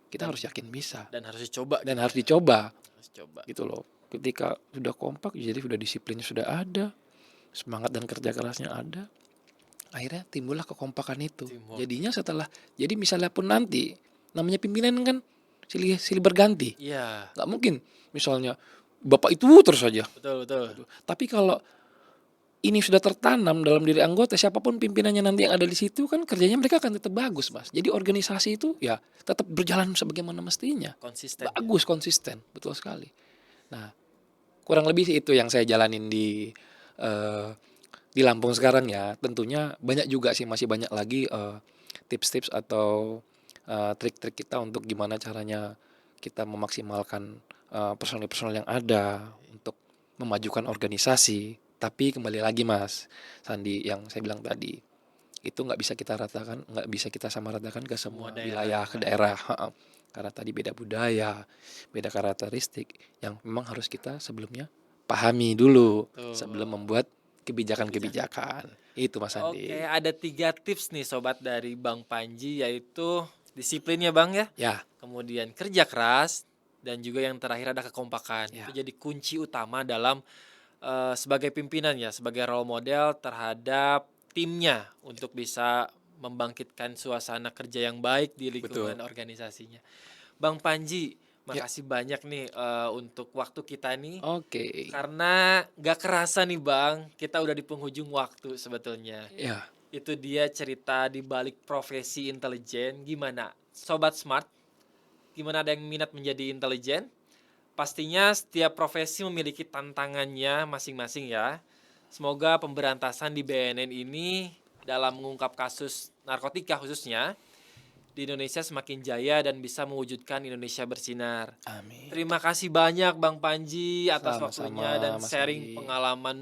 Kita Dan- harus yakin bisa Dan harus dicoba dan gitu harus ya. dicoba, Harus coba. gitu loh. Ketika sudah kompak, jadi sudah disiplinnya sudah ada, semangat dan kerja kerasnya ada, akhirnya timbullah kekompakan itu. Teamwork. Jadinya jadi misalnya pun nanti namanya pimpinan kan silih berganti, Iya, nggak mungkin misalnya bapak itu terus saja. betul betul. Tapi kalau ini sudah tertanam dalam diri anggota, siapapun pimpinannya nanti yang ada di situ kan kerjanya mereka akan tetap bagus, Mas. Jadi organisasi itu ya tetap berjalan sebagaimana mestinya. Konsisten. Ya. Bagus, konsisten, betul sekali. Nah, kurang lebih sih itu yang saya jalanin di Lampung sekarang ya. Tentunya banyak juga sih, masih banyak lagi tips-tips atau trik-trik kita untuk gimana caranya kita memaksimalkan personil-personil yang ada untuk memajukan organisasi. Tapi kembali lagi Mas Sandi yang saya bilang tadi, itu nggak bisa kita ratakan, nggak bisa kita samaratakan ke semua wilayah, ke daerah. Karena tadi beda budaya, beda karakteristik yang memang harus kita sebelumnya pahami dulu Betul. sebelum membuat kebijakan-kebijakan. Itu Mas Sandi. Oke, ada 3 tips nih sobat dari Bang Panji, yaitu disiplinnya Bang ya, Ya, kemudian kerja keras, dan juga yang terakhir ada kekompakan. Ya. Itu jadi kunci utama dalam sebagai pimpinan ya, sebagai role model terhadap timnya untuk bisa membangkitkan suasana kerja yang baik di lingkungan organisasinya. Bang Panji, makasih banyak nih untuk waktu kita nih. oke. Karena gak kerasa nih Bang, kita udah di penghujung waktu sebetulnya. Ya, Itu dia cerita di balik profesi intelijen. Gimana? Sobat Smart, gimana ada yang minat menjadi intelijen? Pastinya setiap profesi memiliki tantangannya masing-masing ya. Semoga pemberantasan di BNN ini dalam mengungkap kasus narkotika khususnya di Indonesia semakin jaya dan bisa mewujudkan Indonesia bersinar. amin. Terima kasih banyak Bang Panji atas Sama-sama, waktunya dan Mas sharing Andi. pengalaman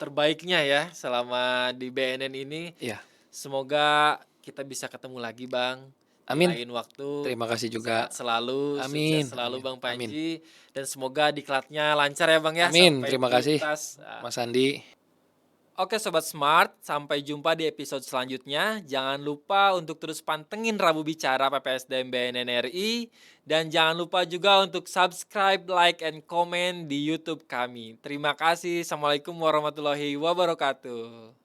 terbaiknya ya selama di BNN ini. Ya, Semoga kita bisa ketemu lagi Bang. Di Amin. lain waktu. Terima kasih juga. Sehat selalu, Amin, sukses selalu amin, Bang Panji. Dan semoga diklatnya lancar ya Bang ya. Amin, sampai terima kasih, tuntas. Nah, Mas Andi. Oke Sobat Smart, sampai jumpa di episode selanjutnya. Jangan lupa untuk terus pantengin Rabu Bicara PPSDM BNN RI. Dan jangan lupa juga untuk subscribe, like, and comment di YouTube kami. Terima kasih. Assalamualaikum warahmatullahi wabarakatuh.